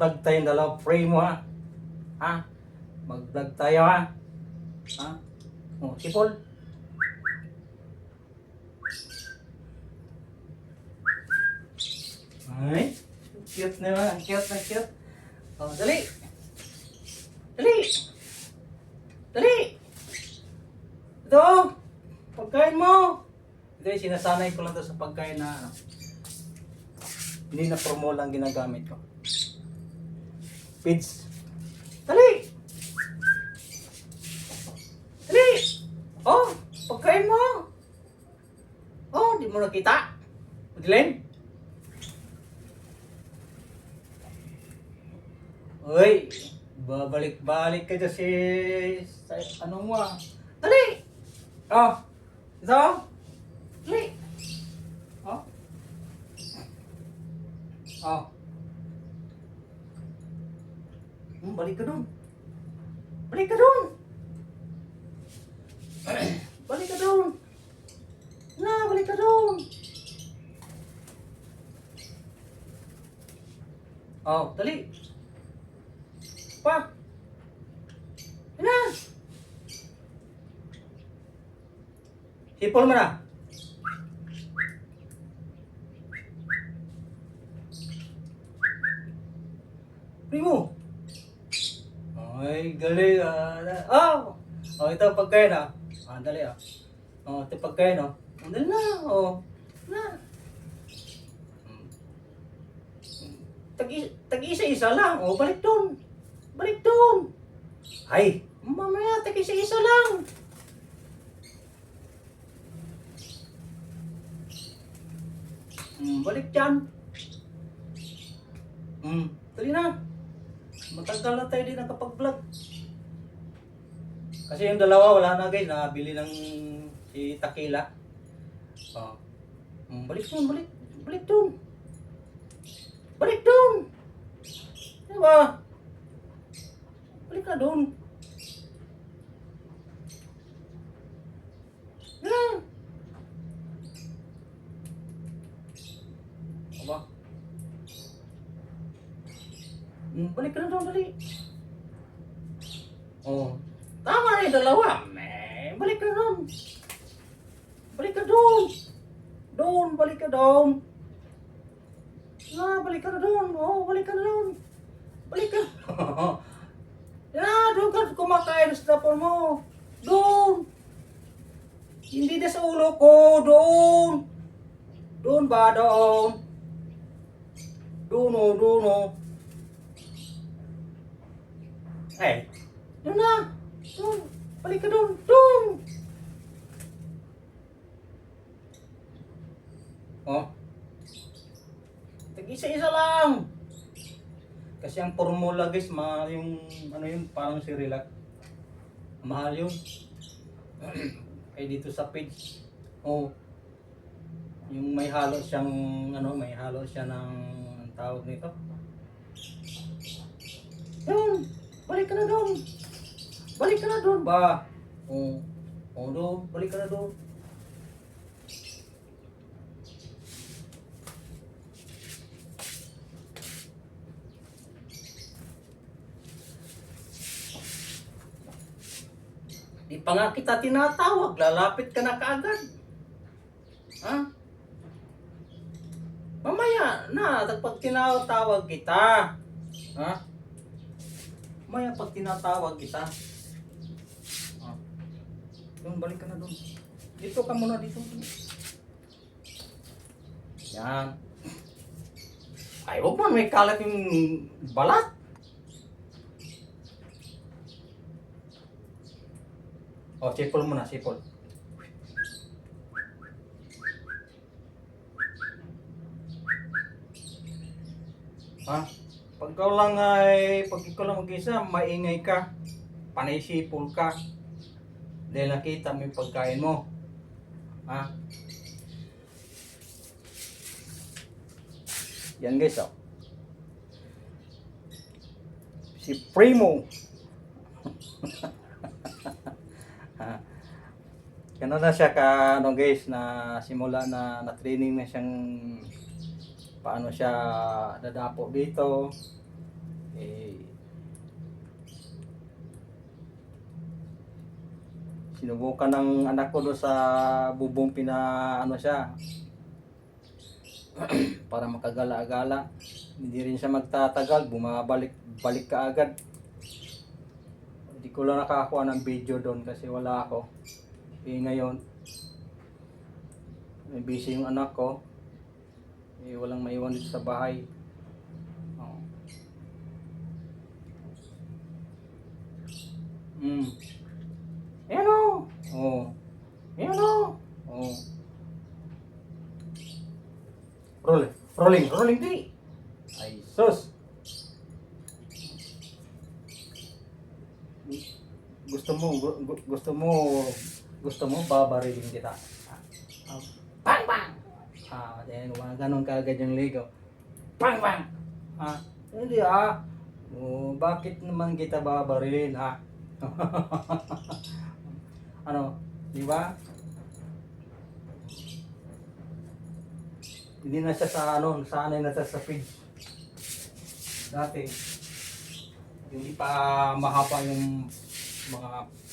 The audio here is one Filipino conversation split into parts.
mag-vlog tayong dalawa. Pray mo ha. Ha? Mag-vlog tayo ha. Ha? Oh, si Paul. Ay, cute naman. Cute na cute. Oh, dali. Dali. Dali. Ito. Pagkain mo. Ito yung sinasanay ko lang to sa pagkain na ano. Hindi na formula ang ginagamit ko. Feeds. Dali. Dali. Oh, pagkain mo. Oh, di mo nakita. Madeleine. Uy, babalik-balik ka dyan sa ano mo ah. Dali! Oh, ito? Dali! Oh? Oh. Balik ka dun. Balik ka dun. Balik ka dun. Na, balik ka dun. Oh, dali. Pa. Ina. Sipol mo na. Primo. Ay, galing ah. Oh! Oh, ito pagkain ah. Ah, dali ah. Oh, ito pagkain oh. Dali na. Oh. Na. Tag-isa-isa lang. Oh, balik doon. Balik doon. Ay, mamaya tag-isa-isa lang. Balik dyan. Dali na. Matagal na tayo din nakapag-vlog. Kasi yung dalawa wala na guys. Nabili ng si Takila. Oh. Balik doon, balik. Balik doon. Balik doon. Diba? Balik ka doon. Yan. Aba. Balik ka na doon, dali. Oh. Tama na yung dalawa. Balik ka doon. Balik ka doon. Doon, balik ka doon. Balik ka na doon. Oh, balik ka na doon. Balik ka. Doon ka kumakain sa tapon mo. Doon. Hindi na sa ulo ko. Doon. Doon ba? Doon. Doon o, doon o. Eh, doon na. Doon. Balik ka doon. Doon. Oh. Tag-isa-isa lang. Kasi ang formula guys, yung ano yun, parang si Relax. Mahal yun. Ay dito sa page. Oh. Yung may halo siyang ano, may halo siya ng tawag nito. Doon. Balik ka na doon. Balik ka na doon ba? Oh. Oh, doon. Balik ka na doon. Di pa nga kita tinatawag, lalapit ka na kaagad. Ha? Mamaya na, pag tinatawag kita. Ha? Mamaya pag tinatawag kita. Ha? Doon, balik ka na doon. Dito ka muna, dito. Yan. Ay, huwag man, may kalat yung balat. Oh, sipol muna, sipol. Ha? Pag ikaw lang mag-isa, maingay ka. Panay sipol ka. Dahil nakita mo yung pagkain mo. Ha? Yan guys, oh. Si Primo. Gano'n na siya ka ano guys, na simula na na-training na siyang paano siya dadapo dito. Sinubukan ng anak ko doon sa bubong ano siya, para makagala-gala. Hindi rin siya magtatagal, bumabalik ka agad. Hindi ko lang nakakuha ng video doon kasi wala ako. Ngayon, may busy yung anak ko. Walang maiwan dito sa bahay. Oh. Ayan o. Oh. Ayan o. Oh. Rolling di. Ay sus. Gusto mo babarilin kita. Bang bang. Then ganun kaagad yung ligaw. Bang bang. Hindi bakit naman kita babarilin ano, di ba? Hindi na siya sanay na siya sa feed. Dati, hindi pa mahaba yung mga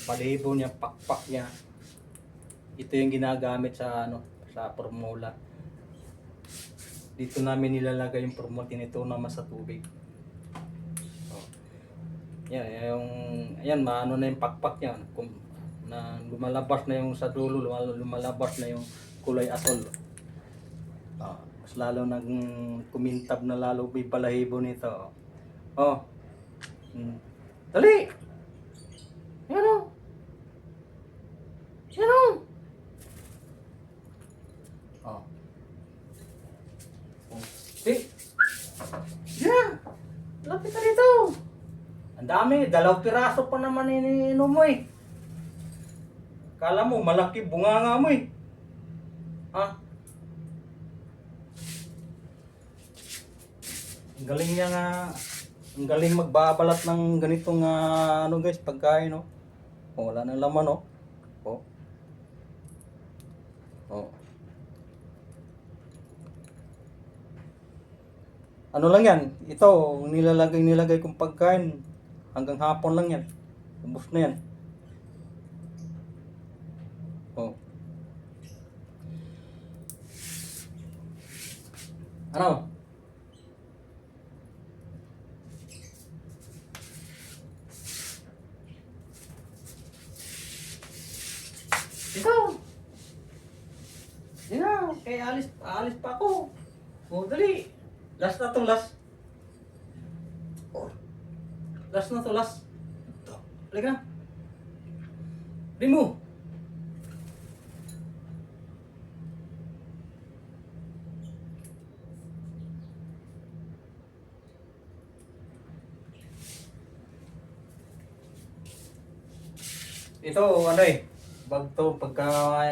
balibo niya, pakpak niya. Ito yung ginagamit sa sa formula. Dito namin nilalagay yung formula, tinitunaw sa tubig. Yan, maano na yung pakpak niya. Na lumalabas na yung sa dulo, lumalabas na yung kulay asol. Mas lalo nang kumintab na lalo may balahibo nito. Dali! Yan o! Yan o! Yeah! Lapit ka dito! Ang dami, 2 piraso pa naman iniinom mo eh. Kala mo, malaki bunganga mo eh. Ang galing niya nga, ang galing magbabalat ng ganitong guys, pagkain no. Wala nang laman no. Ano lang yan, ito, nilagay kong pagkain, hanggang hapon lang yan. Ubos na yan. Ano? Ito. Yan na, alis pa ako. Dali. Last na to, last. Last na to, last. Halika na. Remove. Ito, pagka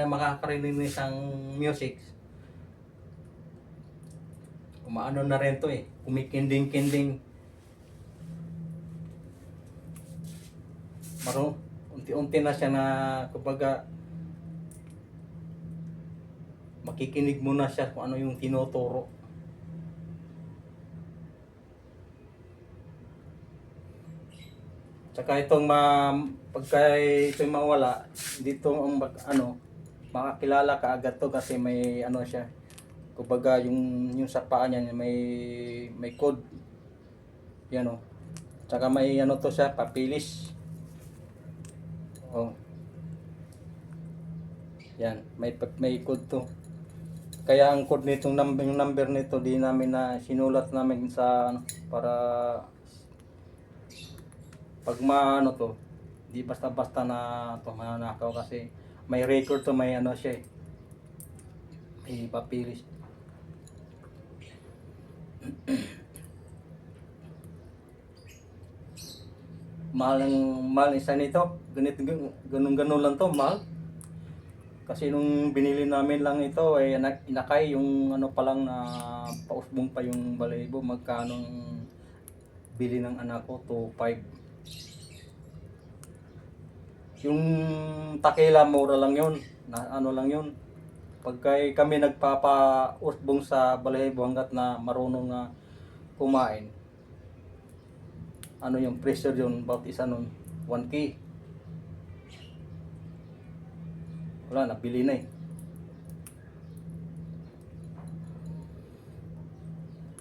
makakarinig ng isang music, umaano na rin to eh, kumikinding-kinding. Unti-unti na siya na, kumbaga, makikinig mo na siya kung ano yung tinuturo. Tsaka itong pagka ito'y mawala, dito makakilala ka agad to kasi may siya. Kumbaga yung sa paa niya may code. Yan Tsaka may to siya, papilis. Yan, may code to. Kaya ang code nitong yung number nito di namin na sinulat namin sa para pag to, di basta-basta na mananakaw kasi may record to, may siya eh. May papilis. mahal isa nito. Ganun lang to, mahal. Kasi nung binili namin lang ito ay inakay yung pa lang na pausbong pa yung balahibo. Magkano bili ng anak ko? 2.5. Yung takila mura lang yun. Lang yun. Pagka kami nagpapa-usbong sa balahibo hanggat na marunong na kumain. Yung pressure yun, about isa nun, 1K. Wala, nabili na eh.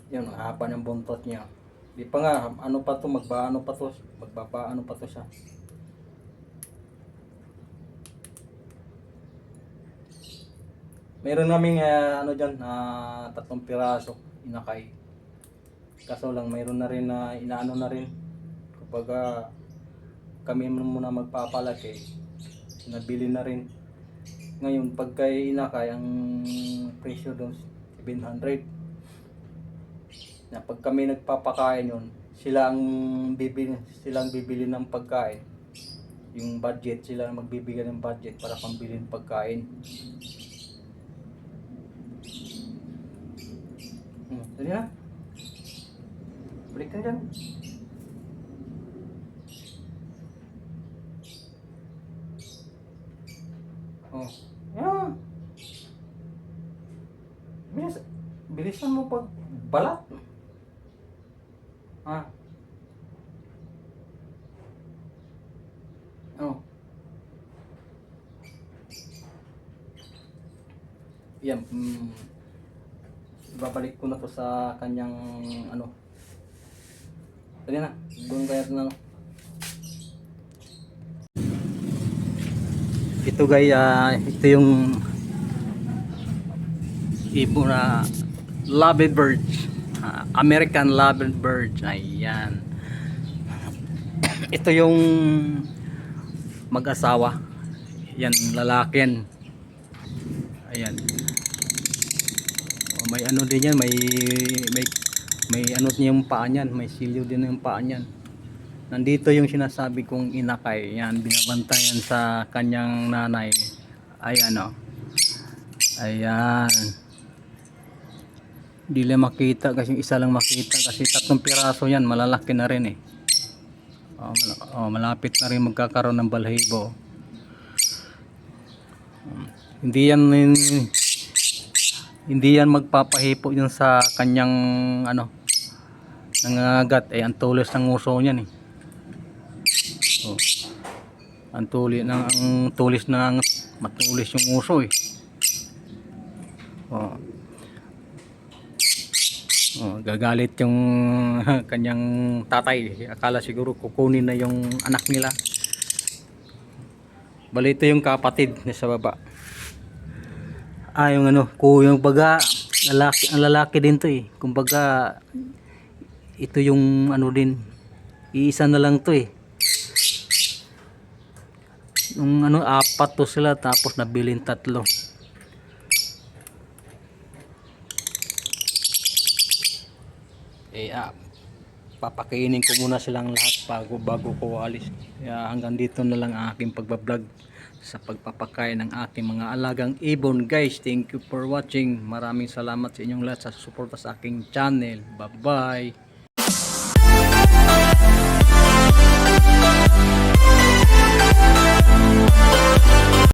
Yan, ang haba ng buntot niya. Di pa nga, ano pa to, magbaano pa to siya. Meron naming ano dyan, 3 piraso, inakay. Kaso lang, mayroon na rin na inaano na rin. Kapag kami muna magpapalaki, nabili na rin. Ngayon, pagka inakay, ang presyo doon, 700. Na pag kami nagpapakain yun, sila ang bibili ng pagkain. Yung budget, sila ang magbibigay ng budget para pambili ng pagkain. Dali na. Balik ka dyan. Oh. Yan. Bilisan mo pag balat. Oh. Yan. Babalik ko na to sa kanyang ano. Dali na. Doon kaya na. Ito guys, ito yung ibon na lovebird, American lovebird. Ayan. Ito yung mag-asawa. Yan, lalaki yan. Ayan. May ano din yan, may ano din yung paa niyan, may silyo din yung paa niyan. Nandito yung sinasabi kong inakay. Yan, binabantayan sa kanyang nanay. Ayan o. Ayan. Hindi lang makita kasi isa lang makita kasi 3 piraso yan, malalaki na rin eh. Malapit na rin magkakaroon ng balahibo. Hindi yan magpapahipo yun sa kanyang ano, nangangagat eh, ang tulis ng uso niyan eh. Ang tulis ng matulis yung uso eh. Gagalit yung kanyang tatay. Akala siguro kukunin na yung anak nila. Bali ito yung kapatid na sa baba. Yung ano, yung baga lalaki, ang lalaki din to eh. Kumbaga ito yung ano din. Iisa na lang to eh. Nung ano, 4 to sila tapos nabilin 3. Papakainin ko muna silang lahat bago ko alis. Kaya hanggang dito na lang ang aking pagbablog sa pagpapakain ng aking mga alagang ibon. Guys, thank you for watching. Maraming salamat sa inyong lahat sa suporta sa aking channel. Bye bye.